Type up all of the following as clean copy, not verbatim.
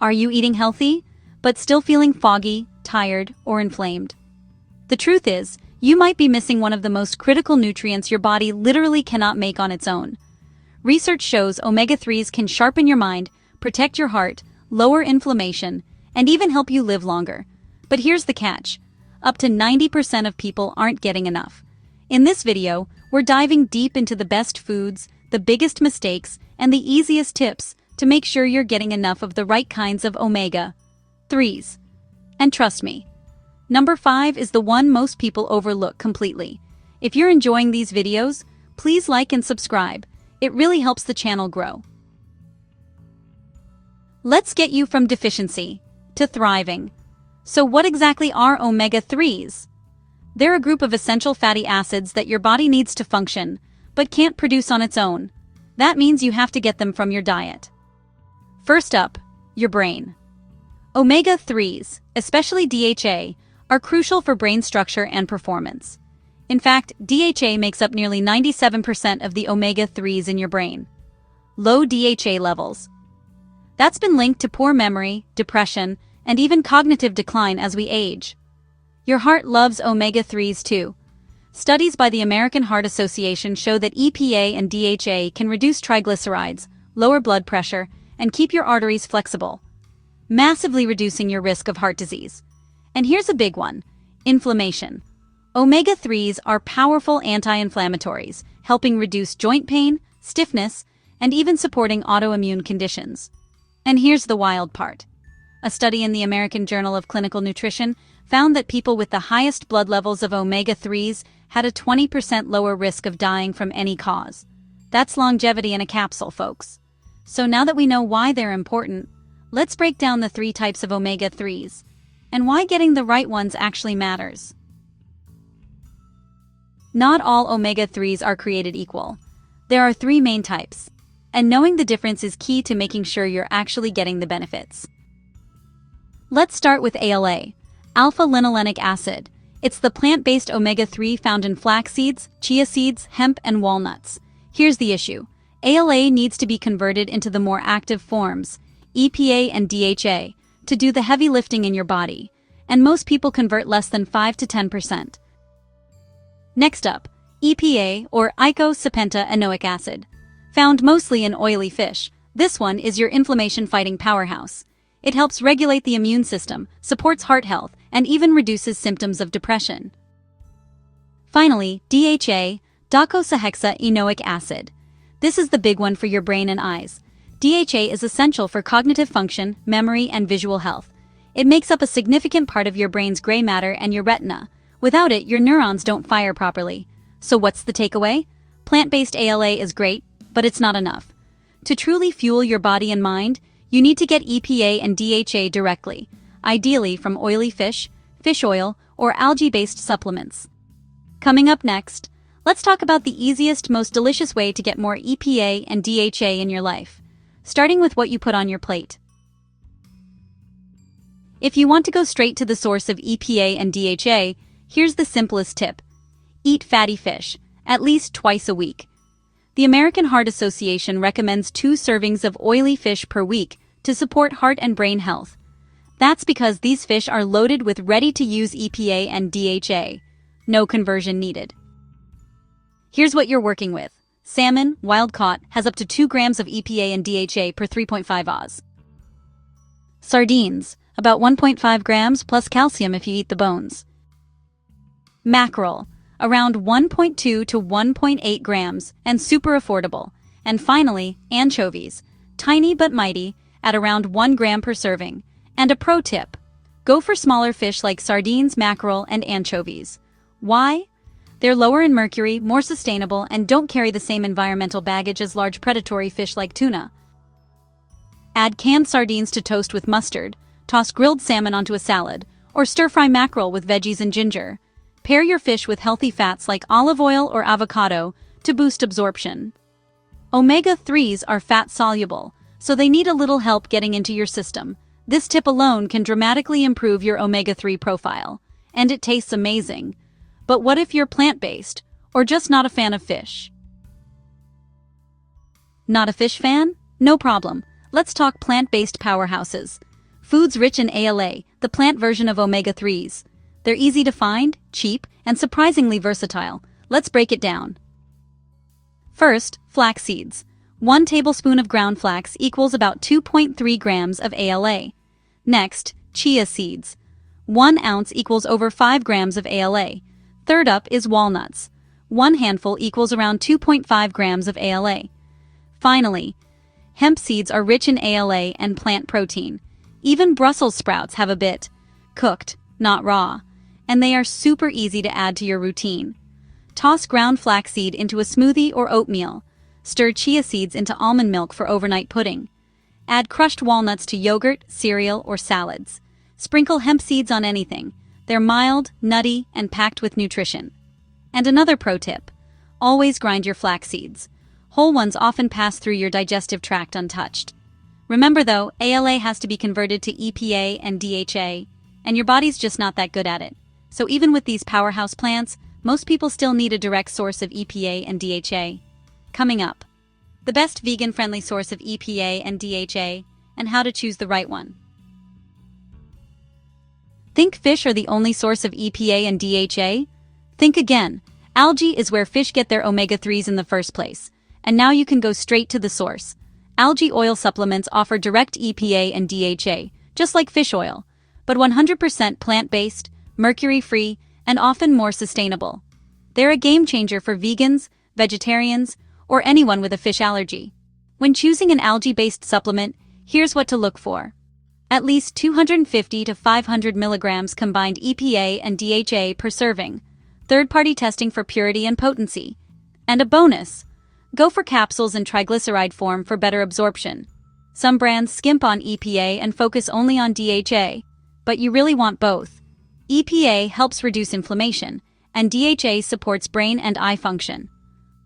Are you eating healthy, but still feeling foggy, tired, or inflamed? The truth is, you might be missing one of the most critical nutrients your body literally cannot make on its own. Research shows omega-3s can sharpen your mind, protect your heart, lower inflammation, and even help you live longer. But here's the catch. Up to 90% of people aren't getting enough. In this video, we're diving deep into the best foods, the biggest mistakes, and the easiest tips to make sure you're getting enough of the right kinds of omega-3s. And trust me, number 5 is the one most people overlook completely. If you're enjoying these videos, please like and subscribe. It really helps the channel grow. Let's get you from deficiency to thriving. So what exactly are omega-3s? They're a group of essential fatty acids that your body needs to function, but can't produce on its own. That means you have to get them from your diet. First up, your brain. Omega-3s, especially DHA, are crucial for brain structure and performance. In fact, DHA makes up nearly 97% of the omega-3s in your brain. Low DHA levels. That's been linked to poor memory, depression, and even cognitive decline as we age. Your heart loves omega-3s too. Studies by the American Heart Association show that EPA and DHA can reduce triglycerides, lower blood pressure, and keep your arteries flexible, massively reducing your risk of heart disease. And here's a big one: inflammation. Omega-3s are powerful anti-inflammatories, helping reduce joint pain, stiffness, and even supporting autoimmune conditions. And here's the wild part. A study in the American Journal of Clinical Nutrition found that people with the highest blood levels of omega-3s had a 20% lower risk of dying from any cause. That's longevity in a capsule, folks. So now that we know why they're important, let's break down the 3 types of omega-3s and why getting the right ones actually matters. Not all omega-3s are created equal. There are 3 main types, and knowing the difference is key to making sure you're actually getting the benefits. Let's start with ALA, alpha-linolenic acid. It's the plant-based omega-3 found in flax seeds, chia seeds, hemp, and walnuts. Here's the issue. ALA needs to be converted into the more active forms, EPA and DHA, to do the heavy lifting in your body, and most people convert less than 5 to 10%. Next up, EPA, or eicosapentaenoic acid. Found mostly in oily fish, this one is your inflammation-fighting powerhouse. It helps regulate the immune system, supports heart health, and even reduces symptoms of depression. Finally, DHA, docosahexaenoic acid. This is the big one for your brain and eyes. DHA is essential for cognitive function, memory, and visual health. It makes up a significant part of your brain's gray matter and your retina. Without it, your neurons don't fire properly. So what's the takeaway? Plant-based ALA is great, but it's not enough. To truly fuel your body and mind, you need to get EPA and DHA directly, ideally from oily fish, fish oil, or algae-based supplements. Coming up next, let's talk about the easiest, most delicious way to get more EPA and DHA in your life, starting with what you put on your plate. If you want to go straight to the source of EPA and DHA, here's the simplest tip. Eat fatty fish, at least twice a week. The American Heart Association recommends 2 servings of oily fish per week to support heart and brain health. That's because these fish are loaded with ready-to-use EPA and DHA. No conversion needed. Here's what you're working with. Salmon, wild-caught, has up to 2 grams of EPA and DHA per 3.5 oz. Sardines, about 1.5 grams plus calcium if you eat the bones. Mackerel, around 1.2 to 1.8 grams, and super affordable. And finally, anchovies, tiny but mighty, at around 1 gram per serving. And a pro tip: go for smaller fish like sardines, mackerel, and anchovies. Why? They're lower in mercury, more sustainable, and don't carry the same environmental baggage as large predatory fish like tuna. Add canned sardines to toast with mustard, toss grilled salmon onto a salad, or stir-fry mackerel with veggies and ginger. Pair your fish with healthy fats like olive oil or avocado to boost absorption. Omega-3s are fat-soluble, so they need a little help getting into your system. This tip alone can dramatically improve your omega-3 profile. And it tastes amazing. But what if you're plant-based, or just not a fan of fish? Not a fish fan? No problem. Let's talk plant-based powerhouses. Foods rich in ALA, the plant version of omega-3s. They're easy to find, cheap, and surprisingly versatile. Let's break it down. First, flax seeds. 1 tablespoon of ground flax equals about 2.3 grams of ALA. Next, chia seeds. 1 ounce equals over 5 grams of ALA. Third up is walnuts. 1 handful equals around 2.5 grams of ALA. Finally, hemp seeds are rich in ALA and plant protein. Even Brussels sprouts have a bit. Cooked, not raw. And they are super easy to add to your routine. Toss ground flaxseed into a smoothie or oatmeal. Stir chia seeds into almond milk for overnight pudding. Add crushed walnuts to yogurt, cereal, or salads. Sprinkle hemp seeds on anything. They're mild, nutty, and packed with nutrition. And another pro tip: always grind your flax seeds. Whole ones often pass through your digestive tract untouched. Remember though, ALA has to be converted to EPA and DHA, and your body's just not that good at it. So even with these powerhouse plants, most people still need a direct source of EPA and DHA. Coming up, the best vegan-friendly source of EPA and DHA, and how to choose the right one. Think fish are the only source of EPA and DHA? Think again. Algae is where fish get their omega-3s in the first place, and now you can go straight to the source. Algae oil supplements offer direct EPA and DHA, just like fish oil, but 100% plant-based, mercury-free, and often more sustainable. They're a game-changer for vegans, vegetarians, or anyone with a fish allergy. When choosing an algae-based supplement, here's what to look for. At least 250 to 500 milligrams combined EPA and DHA per serving. Third-party testing for purity and potency. And a bonus: go for capsules in triglyceride form for better absorption. Some brands skimp on EPA and focus only on DHA, but you really want both. EPA helps reduce inflammation, and DHA supports brain and eye function.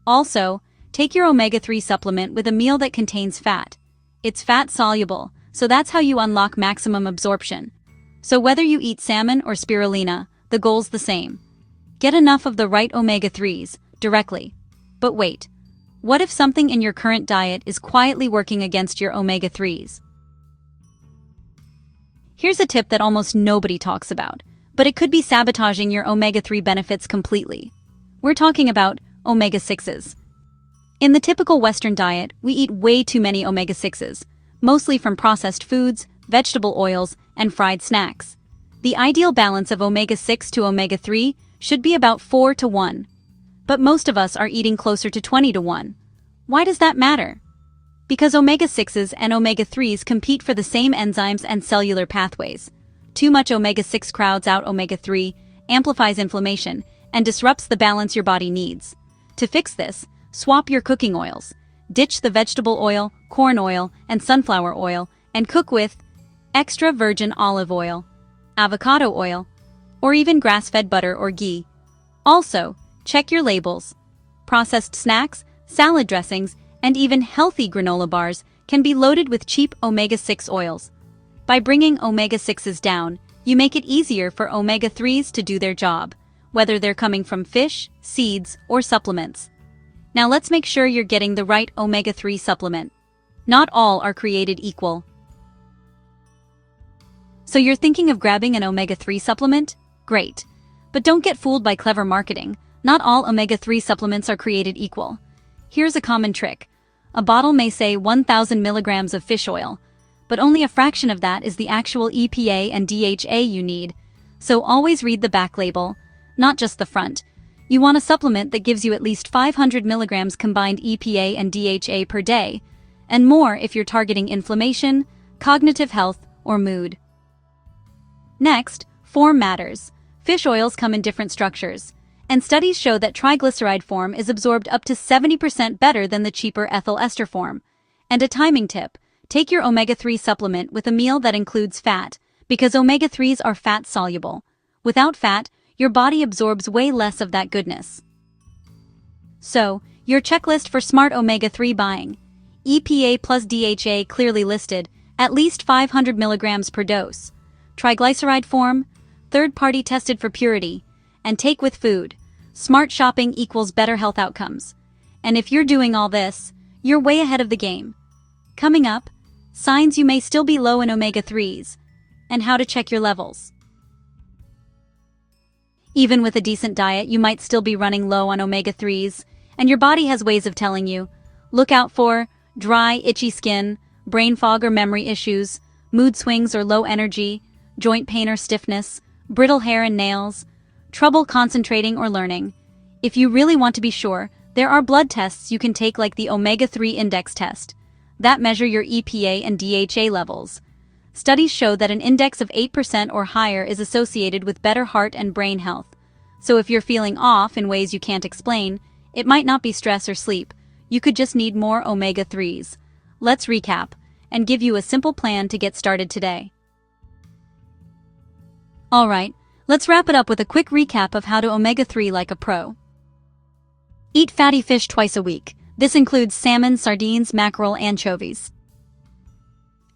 Also, take your omega-3 supplement with a meal that contains fat. It's fat-soluble, so that's how you unlock maximum absorption. So whether you eat salmon or spirulina, the goal's the same. Get enough of the right omega-3s, directly. But wait, what if something in your current diet is quietly working against your omega-3s? Here's a tip that almost nobody talks about, but it could be sabotaging your omega-3 benefits completely. We're talking about omega-6s. In the typical Western diet, we eat way too many omega-6s, mostly from processed foods, vegetable oils, and fried snacks. The ideal balance of omega-6 to omega-3 should be about 4 to 1. But most of us are eating closer to 20 to 1. Why does that matter? Because omega-6s and omega-3s compete for the same enzymes and cellular pathways. Too much omega-6 crowds out omega-3, amplifies inflammation, and disrupts the balance your body needs. To fix this, swap your cooking oils. Ditch the vegetable oil, corn oil, and sunflower oil, and cook with extra virgin olive oil, avocado oil, or even grass-fed butter or ghee. Also, check your labels. Processed snacks, salad dressings, and even healthy granola bars can be loaded with cheap omega-6 oils. By bringing omega-6s down, you make it easier for omega-3s to do their job, whether they're coming from fish, seeds, or supplements. Now let's make sure you're getting the right omega-3 supplement. Not all are created equal. So you're thinking of grabbing an omega-3 supplement? Great. But don't get fooled by clever marketing. Not all omega-3 supplements are created equal. Here's a common trick. A bottle may say 1,000 milligrams of fish oil, but only a fraction of that is the actual EPA and DHA you need. So always read the back label, not just the front. You want a supplement that gives you at least 500 milligrams combined EPA and DHA per day, and more if you're targeting inflammation, cognitive health, or mood. Next, form matters. Fish oils come in different structures, and studies show that triglyceride form is absorbed up to 70% better than the cheaper ethyl ester form. And a timing tip: take your omega-3 supplement with a meal that includes fat, because omega-3s are fat-soluble. Without fat, your body absorbs way less of that goodness. So, your checklist for smart omega-3 buying. EPA plus DHA clearly listed, at least 500 milligrams per dose. Triglyceride form, third-party tested for purity, and take with food. Smart shopping equals better health outcomes. And if you're doing all this, you're way ahead of the game. Coming up, signs you may still be low in omega-3s. and how to check your levels. Even with a decent diet, you might still be running low on omega-3s, and your body has ways of telling you. Look out for dry, itchy skin, brain fog or memory issues, mood swings or low energy, joint pain or stiffness, brittle hair and nails, trouble concentrating or learning. If you really want to be sure, there are blood tests you can take like the omega-3 index test that measure your EPA and DHA levels. Studies show that an index of 8% or higher is associated with better heart and brain health. So if you're feeling off in ways you can't explain, it might not be stress or sleep. You could just need more omega-3s. Let's recap and give you a simple plan to get started today. Alright, let's wrap it up with a quick recap of how to omega-3 like a pro. Eat fatty fish twice a week. This includes salmon, sardines, mackerel, anchovies.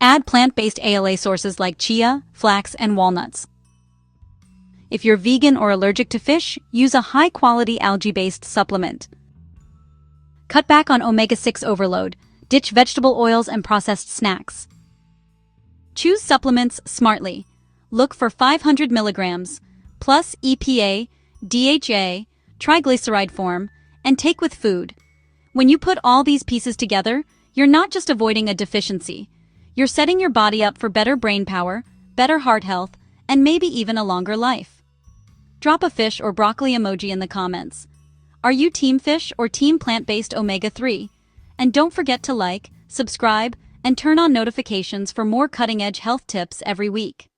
Add plant-based ALA sources like chia, flax, and walnuts. If you're vegan or allergic to fish, use a high-quality algae-based supplement. Cut back on omega-6 overload. Ditch vegetable oils and processed snacks. Choose supplements smartly. Look for 500 milligrams, plus EPA, DHA, triglyceride form, and take with food. When you put all these pieces together, you're not just avoiding a deficiency. You're setting your body up for better brain power, better heart health, and maybe even a longer life. Drop a fish or broccoli emoji in the comments. Are you team fish or team plant-based omega-3? And don't forget to like, subscribe, and turn on notifications for more cutting-edge health tips every week.